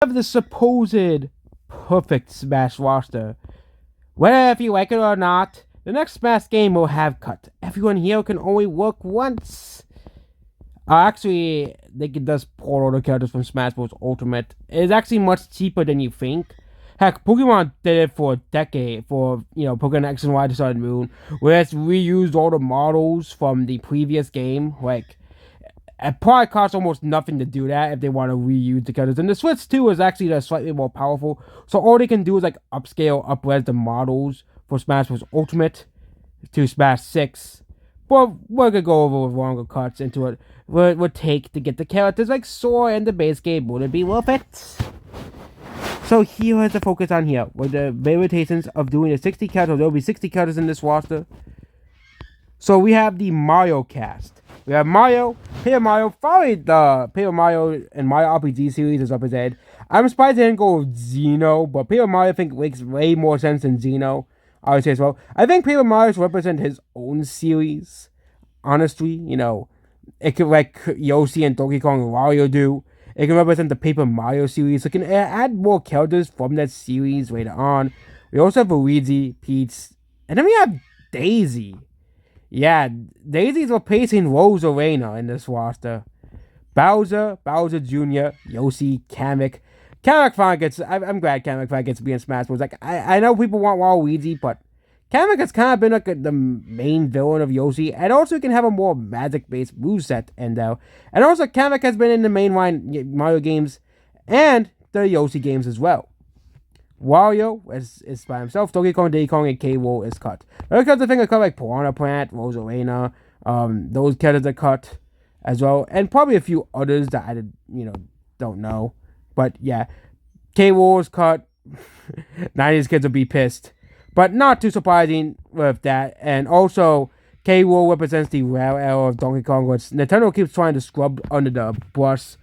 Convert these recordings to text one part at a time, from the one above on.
have the supposed perfect Smash roster. Whether if you like it or not, the next Smash game will have cut. Everyone here can only work once. Actually, they can just port all the characters from Smash Bros. Ultimate. It's actually much cheaper than you think. Heck, Pokemon did it for a decade for, Pokemon X and Y to Sun and Moon, where it's reused all the models from the previous game. Like, it probably costs almost nothing to do that if they want to reuse the characters. And the Switch 2 is actually slightly more powerful, so all they can do is, upscale, up-res the models for Smash Bros. Ultimate to Smash 6. But we're gonna go over with longer cuts into it. What it would take to get the characters like Sora in the base game. Would it be worth it? So here is the focus on here. With the variations of doing the 60 characters, there will be 60 characters in this roster. So we have the Mario cast. We have Mario, Paper Mario, probably the Paper Mario and Mario RPG series is represented. I'm surprised they didn't go with Xeno, but Paper Mario I think makes way more sense than Xeno. I would say as well. I think Paper Mario should represent his own series. Honestly, it could like Yoshi and Donkey Kong and Wario do. It can represent the Paper Mario series. So it can add more characters from that series later on. We also have Luigi, Peach, and then we have Daisy. Yeah, Daisy's replacing Rosalina in this roster. Bowser Jr., Yoshi, Kamek. Kamek finally gets. I'm glad Kamek finally gets to be in Smash Bros. Like I know people want Waluigi, but Kamek has kind of been like the main villain of Yoshi, and also can have a more magic-based moveset in there. And also Kamek has been in the mainline Mario games and the Yoshi games as well. Wario is by himself. Donkey Kong, Diddy Kong, and K-Rool is cut. Other characters I think are cut like Piranha Plant, Rosalina, those characters are cut as well, and probably a few others that I don't know. But yeah, K-Rool is cut. 90s kids will be pissed, but not too surprising with that. And also, K-Rool represents the rare era of Donkey Kong, which Nintendo keeps trying to scrub under the brush.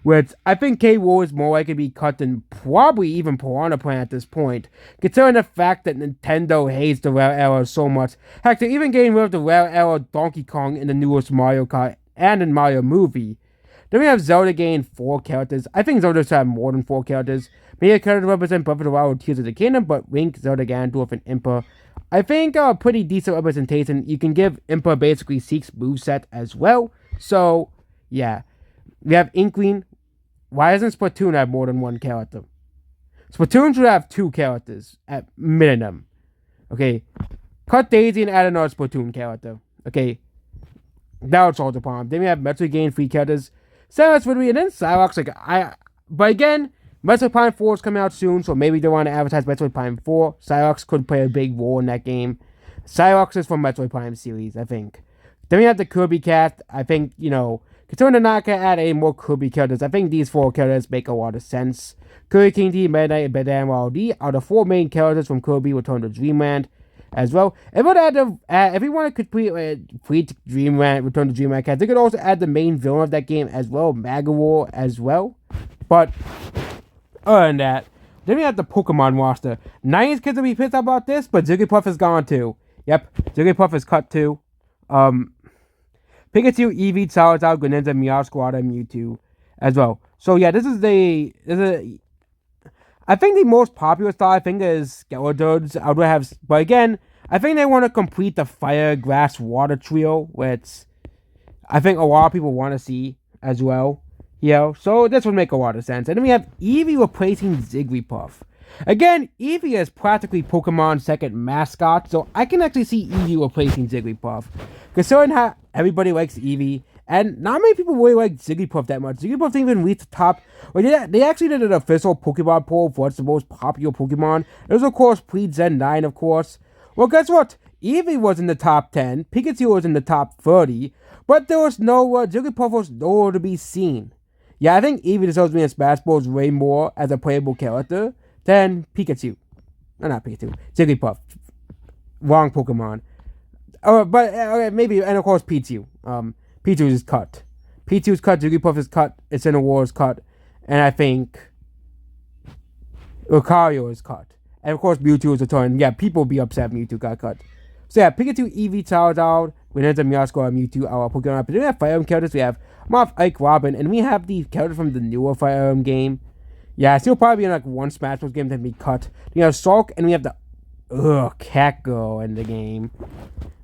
Which I think K-Rool is more likely to be cut than probably even Piranha Plant at this point, considering the fact that Nintendo hates the rare era so much. Heck, they're even getting rid of the rare era of Donkey Kong in the newest Mario Kart and in Mario movie. Then we have Zelda gaining 4 characters. I think Zelda should have more than 4 characters. Maybe a character represent Breath of the Wild, Tears of the Kingdom, but Link, Zelda, Ganondorf, and Impa. I think a pretty decent representation. You can give Impa basically Seek's moveset as well. So, yeah. We have Inkling. Why doesn't Splatoon have more than 1 character? Splatoon should have 2 characters at minimum. Okay. Cut Daisy and add another Splatoon character. Okay. That would solve the problem. Then we have Metroid gain 3 characters. Samus would be, and then Cyrox, but again, Metroid Prime 4 is coming out soon, so maybe they want to advertise Metroid Prime 4. Cyrox could play a big role in that game. Cyrox is from Metroid Prime series, I think. Then we have the Kirby cast. I think, considering they're not going to add any more Kirby characters, I think these 4 characters make a lot of sense. Kirby King D, Meta Knight, and Badan Wild D are the 4 main characters from Kirby Return to Dreamland as well. If we want to complete Dreamland, Return to Dreamland cast, they could also add the main villain of that game as well, Magawar as well. But other than that, then we have the Pokemon roster. 90s kids will be pissed about this, but Jigglypuff is gone too. Yep, Jigglypuff is cut too. Pikachu, Eevee, Charizard, Greninja, Meowscarada, and Mewtwo as well. So yeah, this is I think the most popular style I think is Gyarados. I would have, but again, I think they want to complete the Fire, Grass, Water trio, which I think a lot of people want to see as well. So this would make a lot of sense. And then we have Eevee replacing Jigglypuff. Again, Eevee is practically Pokemon's second mascot, so I can actually see Eevee replacing Jigglypuff. Considering how everybody likes Eevee, and not many people really like Jigglypuff that much. Jigglypuff didn't even reach the top. They actually did an official Pokemon poll for what's the most popular Pokemon. It was, of course, pre-Gen 9, of course. Well, guess what? Eevee was in the top 10. Pikachu was in the top 30. But there was Jigglypuff was nowhere to be seen. Yeah, I think Eevee deserves to be in Smash Bros. Way more as a playable character than Pikachu. No, not Pikachu. Jigglypuff. Wrong Pokemon. But maybe, and of course, Pichu. Pichu is cut. Pichu's cut, Jigglypuff is cut, Incineroar is cut, and I think Lucario is cut. And of course, Mewtwo is returned. Yeah, people will be upset Mewtwo got cut. So yeah, Pikachu, Eevee, Charizard, Greninja, Meowscarada, Mewtwo, our Pokemon. But then we have Fire Emblem characters. We have Moth, Ike, Robin, and we have the character from the newer Fire Emblem game. Yeah, still probably in like one Smash Bros. Game that be cut. We have Sulk and we have the cat girl in the game.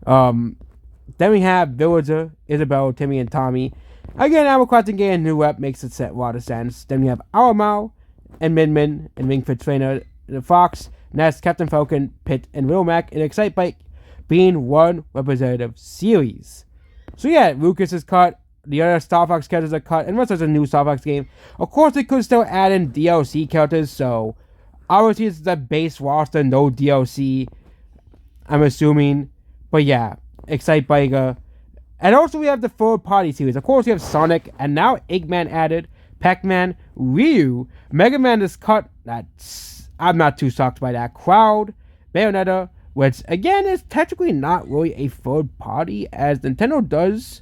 Then we have Villager, Isabel, Timmy, and Tommy. Again, Animal Crossing getting a new rep makes it set a lot of sense. Then we have Ourmao and Min and Ring Fit Trainer, the Fox, Ness, Captain Falcon, Pit, and Wilmac, and Excite Bike being one representative series. So yeah, Lucas is cut. The other Star Fox characters are cut, and there's a new Star Fox game. Of course, they could still add in DLC characters, so obviously it's the base roster, no DLC, I'm assuming. But yeah, Excite Biker. And also we have the third party series. Of course, we have Sonic, and now Eggman added, Pac-Man, Ryu, Mega Man is cut. I'm not too shocked by that. Crowd, Bayonetta, which again is technically not really a third party, as Nintendo does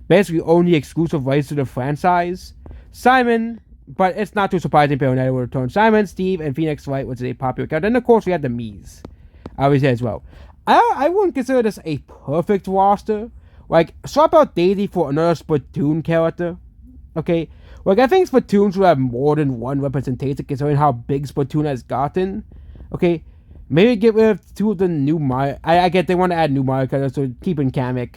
basically own the exclusive rights to the franchise. Simon, but it's not too surprising Bayonetta will return. Simon, Steve, and Phoenix Wright, which is a popular character. And of course we have the Mii's, obviously as well. I wouldn't consider this a perfect roster. Like, swap out Daisy for another Splatoon character. Okay? Like, I think Splatoon should have more than one representation considering how big Splatoon has gotten. Okay? Maybe get rid of two of the new Mario. I get they want to add new Mario characters, so keep in Kamek.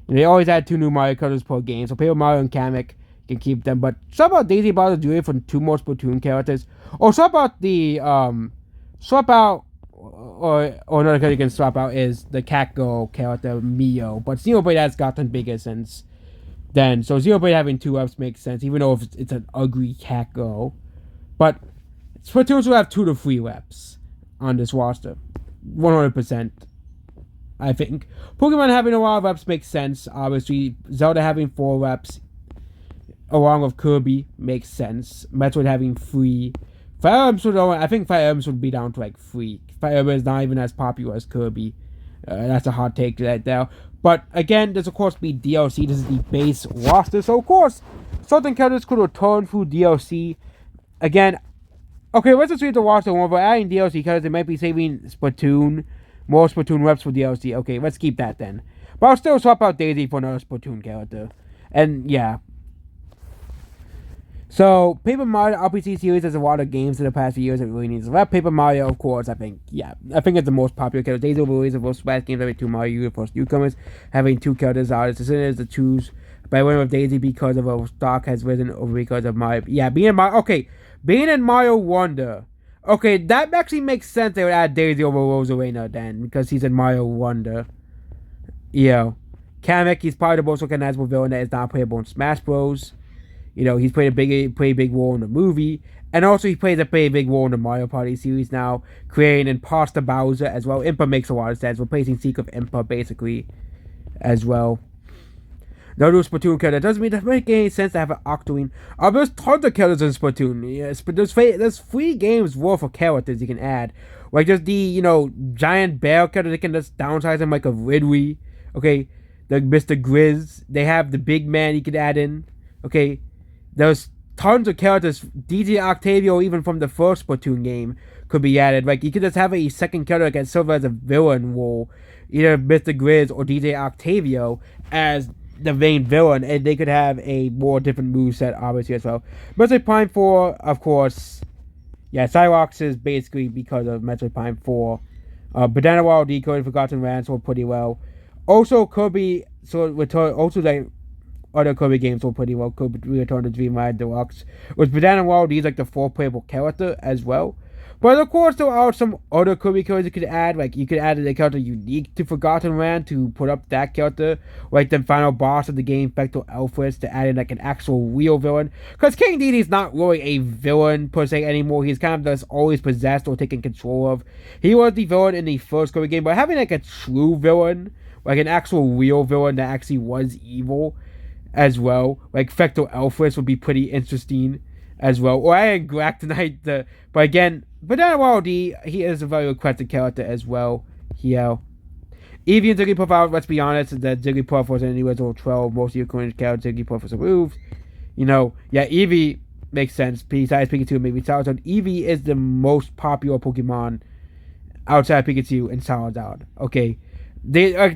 They always add 2 new Mario characters per game, so Paper Mario and Kamek can keep them. But swap out Daisy Bowser Jr. for 2 more Splatoon characters. Or swap out or another character you can swap out is the Cat Girl character, Mio. But Xenoblade has gotten bigger since then. So Xenoblade having 2 reps makes sense, even though it's an ugly Cat Girl. But Splatoon will have 2 to 3 reps on this roster. 100%. I think. Pokemon having a lot of reps makes sense, obviously. Zelda having 4 reps, along with Kirby, makes sense. Metroid having 3. Fire Emblem I think Fire Emblem would be down to like 3. Fire Emblem is not even as popular as Kirby. That's a hot take right there. But again, there's of course be DLC. This is the base roster. So of course, certain characters could return through DLC. Again, okay, let's just read the roster one. But adding DLC characters, they might be saving Splatoon. More Splatoon reps for DLC. Okay, let's keep that then. But I'll still swap out Daisy for another Splatoon character. And yeah. So, Paper Mario RPG series has a lot of games in the past few years that really needs a rep. Paper Mario, of course, I think it's the most popular character. Daisy will release the most Smash games having 2 Mario Universe newcomers, having 2 characters out. It's as to choose. But I went with Daisy because of her stock has risen over because of Mario. Yeah, being in Mario Wonder. Okay, that actually makes sense. They would add Daisy over Rosalina then, because he's in Mario Wonder. Yeah. Kamek, he's probably the most recognizable villain that is not playable in Smash Bros. You know, he's played a big role in the movie. And also he plays a pretty big role in the Mario Party series now, creating Imposter Bowser as well. Impa makes a lot of sense, replacing Secret Impa basically as well. No new Splatoon character. That doesn't make any sense to have an Octoine. There's tons of characters in Splatoon. Yes, but there's 3 games worth of characters you can add. Like there's the, giant bear character. They can just downsize him like a Ridley. Okay, the Mr. Grizz. They have the big man you can add in. Okay, there's tons of characters. DJ Octavio, even from the first Splatoon game, could be added. Like you could just have a second character that can serve as a villain role, either Mr. Grizz or DJ Octavio as the main villain, and they could have a more different moveset, obviously, as well. Metroid Prime 4, of course. Yeah, Cyrox is basically because of Metroid Prime 4. Banana Wild Decode, Forgotten Lands sold pretty well. Also, Kirby, like other Kirby games sold pretty well. Kirby Return to Dreamland Deluxe. With Banana Wild, he's like the 4 playable character as well. But of course, there are some other Kirby characters you could add. Like, you could add a character unique to Forgotten Land to put up that character. Like the final boss of the game, Vector Elfris, to add in like an actual real villain. Because King Dedede's not really a villain per se anymore. He's kind of just always possessed or taken control of. He was the villain in the first Kirby game, but having like a true villain, like an actual real villain that actually was evil as well, like Vector Elfris would be pretty interesting as well. Or I had Galactonite, but again, Banana Wild D, he is a very requested character as well. Yeah. Eevee and Jigglypuff out, let's be honest, that Jigglypuff was in the original 12, most of your current characters, Jigglypuff was removed. Eevee makes sense. Besides Pikachu, maybe Charizard. Eevee is the most popular Pokemon outside Pikachu and Charizard. Okay. I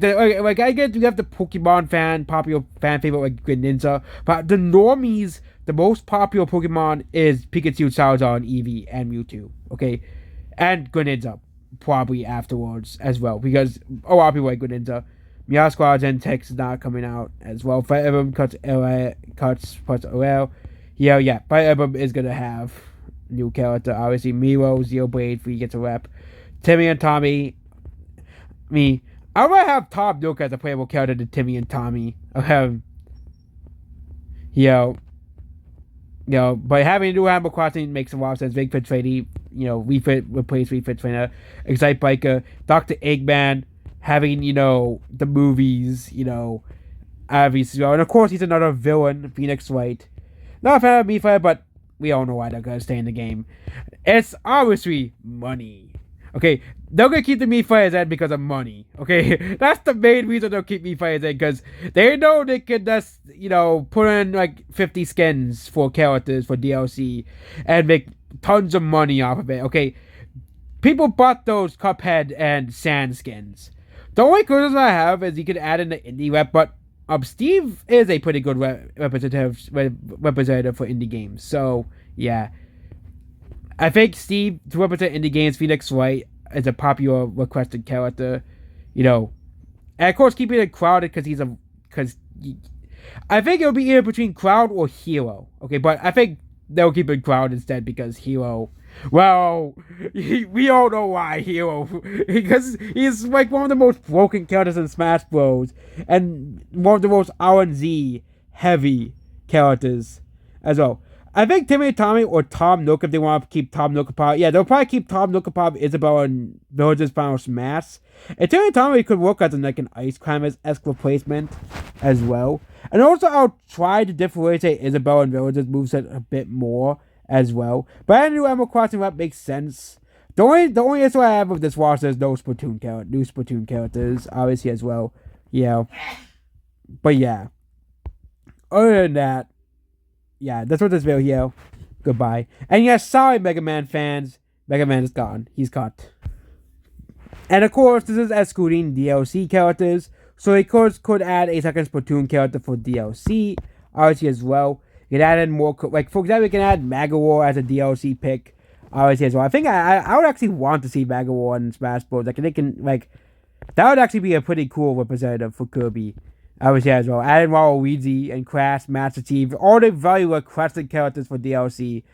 get you have the Pokemon popular fan favorite like Greninja, but the normies the most popular Pokemon is Pikachu, Charizard, Eevee, and Mewtwo. Okay, and Greninja probably afterwards as well because a lot of people like Greninja. Meowsquad and Tex is not coming out as well. Fire Emblem cuts plus OL. Yeah. Fire Emblem is gonna have new character. Obviously, Miro, Zero Blade, if he gets a rep. Timmy and Tommy. I would have Tom Nook as a playable character than Timmy and Tommy. But having a new Animal Crossing makes a lot of sense. Big Fit Trading, replace Refit Trainer, Excite Biker, Dr. Eggman, having, the movies, obviously. And of course, he's another villain, Phoenix Wright. Not a fan of Mephier, but we all know why they're going to stay in the game. It's obviously money. Okay, they're going to keep the Mephiers in because of money. Okay, that's the main reason they'll keep Mephiers in, because they know they can just, put in like 50 skins for characters for DLC and make tons of money off of it. Okay, people bought those Cuphead and Sand skins. The only criticism I have is you can add in the indie rep, but Steve is a pretty good representative for indie games. So, yeah. I think Steve, to represent indie games, Phoenix Wright is a popular requested character, and of course keeping it crowded because I think it'll be either between Crowd or Hero, okay, but I think they'll keep it Crowd instead because Hero, well, we all know why Hero, because he's like one of the most broken characters in Smash Bros. And one of the most R&Z heavy characters as well. I think Timmy and Tommy or Tom Nook, if they want to keep Tom Nook apart. Yeah, they'll probably keep Tom Nook apart, Isabelle, and Village's Final Smash. And Timmy and Tommy could work as an Ice Climbers-esque replacement as well. And also, I'll try to differentiate Isabelle and Village's moveset a bit more as well. But a new Animal Crossing rep makes sense. The only issue I have with this roster is new Splatoon characters, obviously, as well. Yeah. But yeah. Other than that, yeah, that's what this video here. Goodbye. And yes, sorry, Mega Man fans. Mega Man is gone. He's cut. And of course, this is excluding DLC characters. So of course could add a second Splatoon character for DLC, obviously as well. You can add in more, like for example, you can add Magawar as a DLC pick, obviously as well. I think I would actually want to see Magawar in Smash Bros. Like they can that would actually be a pretty cool representative for Kirby. Obviously as well. Add in Waluigi and Crash, Master Chief, all the very requested characters for DLC.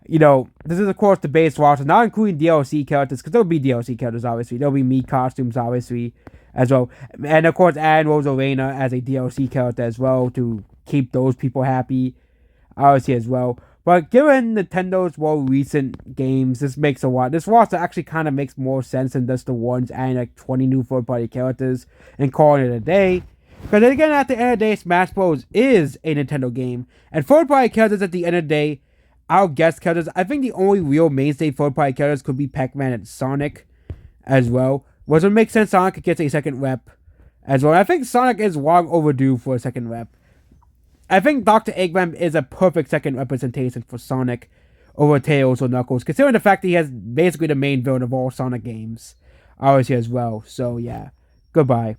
This is of course the base roster, not including DLC characters, because there'll be DLC characters, obviously. There'll be Mii costumes, obviously, as well. And of course, add Rosalina as a DLC character as well to keep those people happy, obviously, as well. But given Nintendo's more recent games, this roster actually kind of makes more sense than just the ones adding like 20 new third-party characters and calling it a day. Because then again, at the end of the day, Smash Bros. Is a Nintendo game. And third-party characters at the end of the day, our guest characters, I think the only real mainstay third-party characters could be Pac-Man and Sonic as well. Which would make sense Sonic gets a second rep as well. And I think Sonic is long overdue for a second rep. I think Dr. Eggman is a perfect second representation for Sonic over Tails or Knuckles, considering the fact that he has basically the main villain of all Sonic games, obviously as well. So yeah, goodbye.